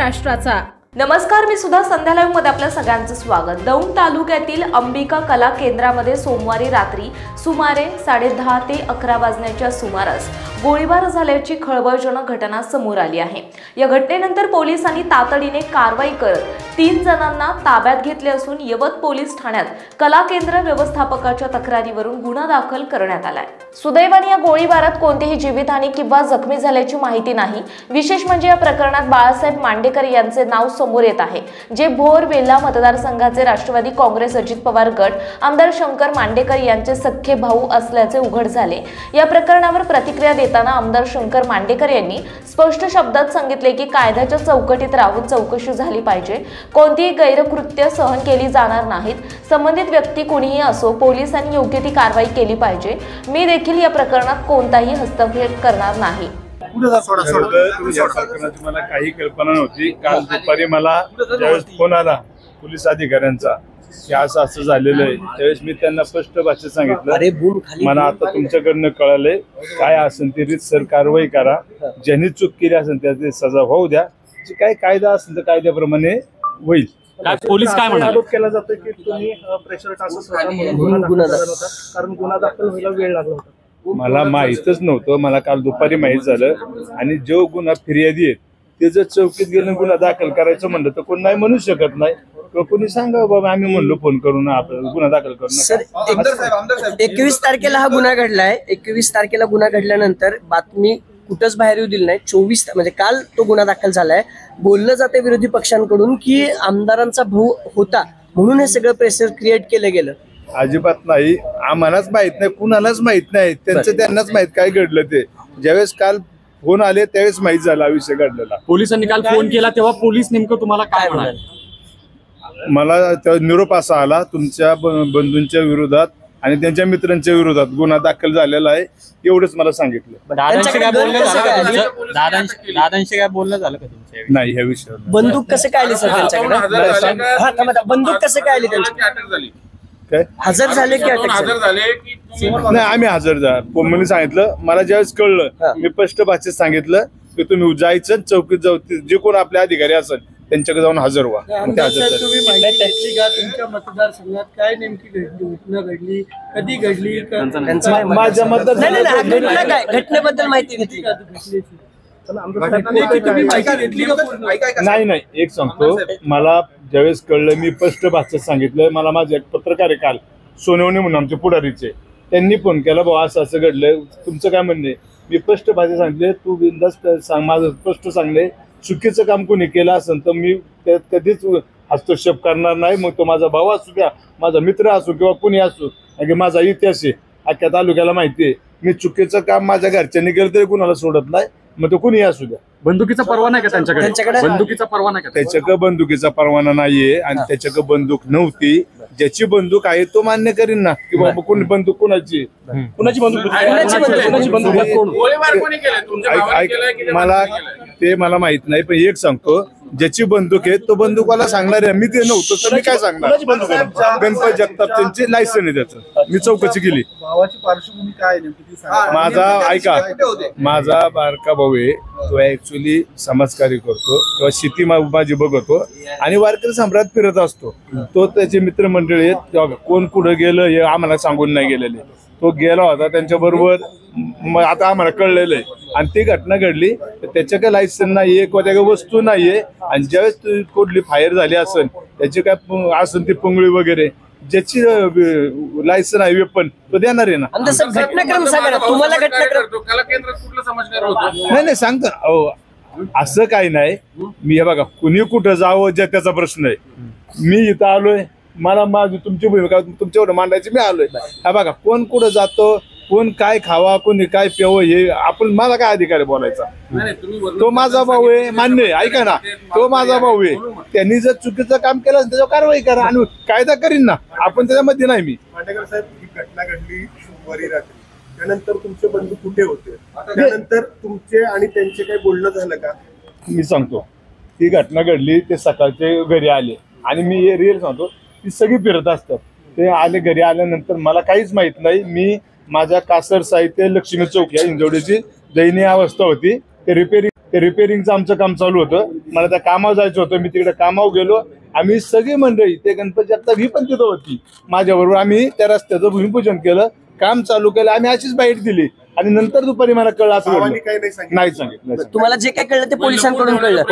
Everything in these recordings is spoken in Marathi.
महाराष्ट्राचा। नमस्कार, मी सुद्धा संध्या लाईव्ह मध्ये आपल्या सगळ्यांचं स्वागत। दौंड तालुक्यातील अंबिका कला केंद्रामध्ये सोमवारी रात्री सुमारे 10:30 ते 11 वाजण्याच्या सुमारास गोळीबार झाल्याची खळबळजनक घटना समोर आली आहे। या घटनेनंतर पोलिसांनी तातडीने कारवाई करत 3 जणांना ताब्यात घेतले असून यवत पोलीस ठाण्यात कला केंद्र व्यवस्थापकाच्या तक्रारीवरून गुन्हा दाखल करण्यात आलाय। सुदैवाने या गोळीबारात कोणतीही जीवितहानी किंवा जखमी झाल्याची माहिती नाही। विशेष म्हणजे या प्रकरणात बाळासाहेब मांडेकर यांचे नाव समोर येत आहे, जे भोर वेल्हा मतदारसंघाचे राष्ट्रवादी काँग्रेस अजित पवार गट आमदार शंकर मांडेकर यांचे सख्खे भाऊ असल्याचे उघड झाले। या प्रकरणावर प्रतिक्रिया देताना आमदार शंकर मांडेकर यांनी स्पष्ट शब्दात सांगितले की कायद्याच्या चौकटीत राहून चौकशी झाली पाहिजे, कोणतीही गैरकृत्य सहन केली जाणार नाहीत। संबंधित व्यक्ती कोणीही असो, पोलिसांनी योग्य ती कारवाई केली पाहिजे। मी देखील या प्रकरणात कोणताही हस्तक्षेप करणार नाही। मला काही कल्पना नव्हती। काल दुपारी मला ज्यावेळेस फोन आला पोलीस अधिकाऱ्यांचा की असं झालेलं आहे, त्यावेळेस मी त्यांना स्पष्ट भाषेत सांगितलं, मला आता तुमच्याकडनं कळालंय, काय असेल ते रीतसर कारवाई करा, ज्यांनी चूक केली असेल त्याची सजा होऊ द्या, जे काय कायदा असेल तर कायद्याप्रमाणे होईल। पोलीस काय म्हणाले? आरोप केला जातो की तुम्ही प्रेशर टाकत होता म्हणून कारण गुन्हा दाखल व्हायला वेळ लागला होता। मला माहीतच नव्हतं, मला काल दुपारी माहीत झालं। आणि जो गुन्हा फिर्यादी आहे ते जर चौकीत गेलं गुन्हा दाखल करायचं म्हणलं तर कोण नाही म्हणू शकत नाही, कोणी सांगा बाबा आम्ही म्हणलो फोन करून गुन्हा दाखल करून। 21 तारखेला हा गुन्हा घडलाय। 21 तारखेला गुन्हा घडल्यानंतर बातमी कुठंच बाहेर येऊ दिली नाही। 24 म्हणजे काल तो गुन्हा दाखल झालाय। बोललं जाते विरोधी पक्षांकडून की आमदारांचा भाऊ होता म्हणून हे सगळं प्रेशर क्रिएट केलं गेलं। अजिबात नाही, आम्हालाच माहित नाही, कुणालाच माहित नाही, त्यांनाच माहित काय घडलं ते। ज्यावेळेस काल फोन आले त्यावेळेस माहित झाला विषय घडलेला। पोलिसांनी काल फोन केला तेव्हा पोलीस नेमकं तुम्हाला काय म्हणाले? मला निरोप असा आला, तुमच्या बंधूंच्या विरोधात आणि त्यांच्या मित्रांच्या विरोधात गुन्हा दाखल झालेला आहे, एवढंच मला सांगितलं। दादांशी काय बोलणं झालं का तुमच्या? नाही, ह्या विषयावर। बंदूक कसं काय आली सर त्यांच्याकडे? बंदूक कसं काय आली त्यांच्याकडे? काय हजर झाले की नाही, आम्ही हजर म्हणून सांगितलं। मला ज्यावेळेस कळलं मी स्पष्ट भाषेत सांगितलं की तुम्ही जायचं चौकीत जाऊ, जे कोण आपले अधिकारी असेल त्यांच्याकडे जाऊन हजर व्हा। तुम्ही माहिती घेतली का तुमच्या मतदारसंघात काय नेमकी घटना घडली, कधी घडली? माझ्या मतदारसंघात घटनेबद्दल माहिती घेतली का? नाही, एक सांगतो, मला ज्यावेळेस कळलं मी स्पष्ट भाषेत सांगितलं। मला माझे एक पत्रकार आहे काल सोनवणे म्हणून आमचे पुढारीचे, त्यांनी फोन केला, भाऊ असं असं घडलंय, तुमचं काय म्हणणे? मी स्पष्ट भाषेत सांगितले, तू बिनधास्त सांग, माझं स्पष्ट सांगले, चुकीचं काम कोणी केलं असेल तर मी त्यात कधीच हस्तक्षेप करणार नाही। मग तो माझा भाऊ असू द्या, माझा मित्र असो किंवा कोणी असो, कारण माझा इतिहास आहे, अख्ख्या तालुक्याला माहिती आहे। मी चुकीचं काम माझ्या घरच्यांनी केलं तरी कुणाला सोडत नाही, मग तो कोणी असू द्या। बंदुकीचा परवाना आहे का त्यांच्याकडे? बंदुकीचा परवाना का? त्याच्याकडे बंदुकीचा परवाना नाहीये आणि त्याच्याकडे बंदूक नव्हती। ज्याची बंदूक आहे तो मान्य करीन ना की बाबा कोणी बंदूक कोणाची मला माहित नाही, पण एक सांगतो, ज्याची बंदूक आहे तो बंदूकवाला सांगणार आहे। मी ते नव्हतं तर मी काय सांगणार? गणपत जगताप त्यांची लायसन आहे, त्याचं मी चौकशी केली। भावाची पार्श्वभूमी काय नेमकी? माझा ऐका, माझा बारका भाऊ आहे, तो ऍक्च्युली समाजकार्य करतो किंवा शेती माझी बघतो आणि वारकरी सम्राट फिरत असतो। तो त्याचे मित्रमंडळी आहेत, कोण कुठं गेलं हे आम्हाला सांगून नाही गेलेले, तो गेला होता त्यांच्या बरोबर, आता आम्हाला कळलेलं आहे। आणि ती घटना घडली, त्याच्या काय लायसन नाहीये किंवा त्या वस्तू नाहीये, आणि ज्यावेळेस कुठली फायर झाली असेल त्याची काय असेल ती पुंगळी वगैरे, ज्याची लायसन आहे वेपन तो देणार आहे ना। घटनाक्रम सांगा तुम्हाला, नाही सांगतो अहो, असं काही नाही। मी हे बघा, कुणी कुठं जावं ज्या त्याचा प्रश्न आहे। मी इथं आलोय, मला माझी तुमची भूमिका तुमच्यावर मांडायची, मी आलोय। हा बघा, कोण कुठं जातो, कोण काय खावा, कोणी काय प्यावं, हे आपण, माझा काय अधिकार आहे बोलायचा? तो माझा भाऊ आहे, मान्य आहे, ऐका ना, तो माझा भाऊ आहे, त्यांनी जर चुकीचं काम केलं त्याच्यावर कारवाई करा आणि कायदा करीन ना, आपण त्याच्यामध्ये नाही। मी मांडेकर साहेब, ही घटना घडली सोमवारी रात्री, त्यानंतर तुमचे बंधू कुठे होते? त्यानंतर तुमचे आणि त्यांचे काही बोलणं झालं का? मी सांगतो, ही घटना घडली, ते सकाळचे घरी आले आणि मी हे रिअल सांगतो, ती सगळी फिरत असतात। ते आले, घरी आल्यानंतर मला काहीच माहित नाही। मी माझ्या कासर साहित्य लक्ष्मी चौक या इंजवडीची दयनीय अवस्था होती, ते रिपेरिंग ते रिपेअरिंगचं आमचं काम चालू होतं. मला त्या कामावर जायचं होतं. मी तिकडे कामावर गेलो. आम्ही सगळी मंडळी, ते गणपती आता ही पण तिथं होती माझ्याबरोबर. आम्ही त्या रस्त्याचं भूमिपूजन केलं, काम चालू केलं. आम्ही अशीच बाईट दिली आणि नंतर दुपारी मला कळलं असं नाही सांगितलं. तुम्हाला जे काय कळलं ते पोलिसांकडून कळलं.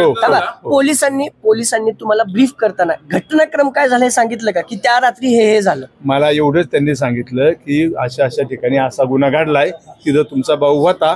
पोलिसांनी तुम्हाला ब्रीफ करताना घटनाक्रम काय झालंय सांगितलं का, की त्या रात्री हे झालं? मला एवढंच त्यांनी सांगितलं की अशा ठिकाणी असा गुन्हा घडलाय, तिथं तुमचा भाऊ होता,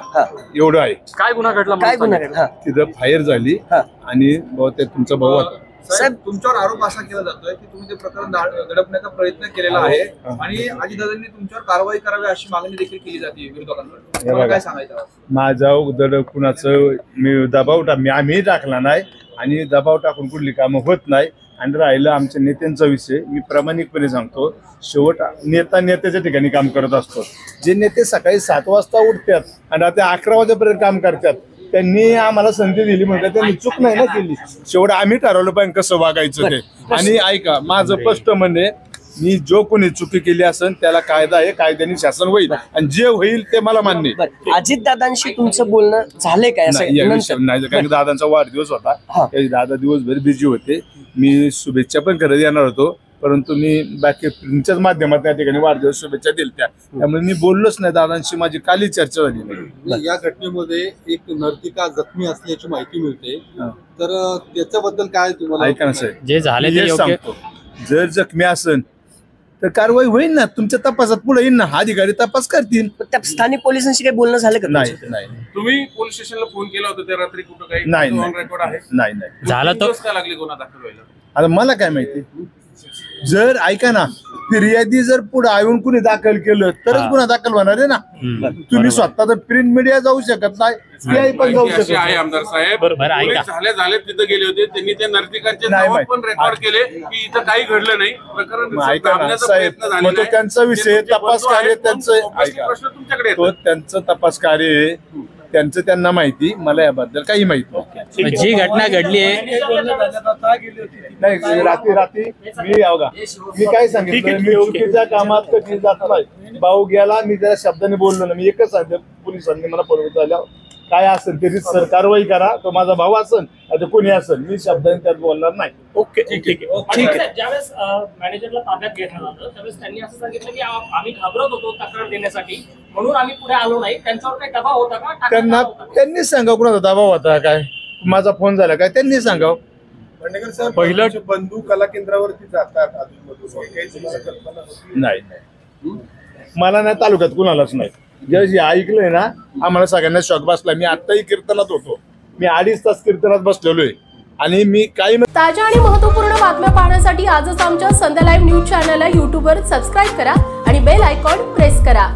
एवढं आहे. काय गुन्हा घडला? काय गुन्हा घडला? तिथं फायर झाली आणि ते तुमचा भाऊ होता. साहेब, तुमच्यावर आरोप असा केला जातोय की तुम्ही ते प्रकरण दडपण्याचा प्रयत्न केलेला आहे आणि अजितदादांनी तुमच्यावर कारवाई करावी अशी मागणी देखील केली जाते विरोधकांकडून. काय सांगायचं? माझा कुणाचं मी दबाव आम्ही टाकला नाही आणि दबाव टाकून कुठली कामं होत नाही. आणि राहिलं आमच्या नेत्यांचा विषय, मी प्रामाणिकपणे सांगतो, शेवट नेत्याच्या ठिकाणी काम करत असतो. जे नेते सकाळी 7 वाजता उठतात आणि रात्री 11 वाजेपर्यंत काम करतात, त्यांनी आम्हाला संधी दिली म्हणजे त्यांनी चूक नाही ना केली. शेवट आम्ही ठरवलं पाहिजे कसं वागायचं ते. आणि ऐका, माझं स्पष्ट म्हणजे मी जो कोणी चुकी केली असेल त्याला कायदा आहे, कायद्याने शासन होईल आणि जे होईल ते मला मान्य. अजितदादांशी तुमचं बोलणं झालंय काय? नाही, कारण दादांचा वाढदिवस होता, दादा दिवसभर बिझी होते. मी शुभेच्छा पण करत येणार होतो, परंतु मी बाकी तुमच्याच माध्यमात त्या ठिकाणी वाढदिवस शुभेच्छा दिल्या, त्यामुळे मी बोललोच नाही दादांशी. माझी काली चर्चा झाली नाही. या घटनेमध्ये एक नर्तिका जखमी असल्याची माहिती मिळते, तर त्याच्याबद्दल काय तुम्हाला? ऐका ना साहेब, जे झाले ते सांगतो, जर जखमी असेल तर कारवाई होईल ना, तुमच्या तपासात पुढे येईल ना, अधिकारी तपास करतील. त्या स्थानिक पोलिसांशी काही बोलणं झालं का? नाही. तुम्ही पोलीस स्टेशनला फोन केला होता त्या रात्री? कुठं काही नाही झालं तर काय लागले गुन्हा दाखल व्हायला? आता मला काय माहिती. जर ऐका ना, फिर्यादी जर पुढे येऊन कुणी दाखल केलं तरच गुन्हा दाखल होणार आहे ना. तुम्ही स्वतः तर प्रिंट मीडिया जाऊ शकत नाही, सीआय पण जाऊ शकत नाही. आमदार साहेब झाले तिथे गेले होते, त्यांनी त्या नर्तिकांचे नाव पण रेकॉर्ड केले की इथं काही घडलं नाही, प्रकरण साहेब. मग तो त्यांचा विषय, तपास कार्य त्यांचं, प्रश्न तुमच्याकडे तो त्यांचं तपास कार्य आहे, त्यांचं त्यांना माहिती, मला याबद्दल काही माहिती नाही. जी घटना घडली आहे नाही, रात्री मी काय सांगितलं, मी चुकीच्या कामात कधी जात नाही. भाऊ गेला, मी त्या शब्दाने बोललो ना. मी एकच सांगितलं, पोलिसांनी मला परवत आल्यावर काय असेल तरी सर कारवाई करा, तो माझा भाऊ असेल आता कोणी असेल, मी शब्दाने त्यात बोलणार नाही. ओके, ठीक आहे. ज्यावेळेस मॅनेजरला ताब्यात घेण्यात आलं त्यावेळेस त्यांनी असं सांगितलं की आम्ही घाबरत होतो तक्रार देण्यासाठी, म्हणून आम्ही पुढे आलो नाही. त्यांच्यावर काही दबाव होता का? त्यांनी सांगा कुणाचा दबाव होता, काय माझा फोन झाला काय, त्यांनी सांगाव. भांडेकर साहेब, पहिलं बंधू कला केंद्रावरती जातात नाही, मला नाही, तालुक्यात कुणालाच नाही. जे ऐकलंय ना, आम्हाला सगळ्यांना शॉक बसला. मी आत्ताही कीर्तनात होतो, मी 2.5 तास कीर्तनात बसलेलो आहे आणि मी काही ताज्या आणि महत्त्वपूर्ण बातम्या पाहण्यासाठी आजच आमच्या संध्या लाईव्ह न्यूज चॅनलला YouTubeवर सबस्क्राईब करा आणि बेल आयकॉन प्रेस करा.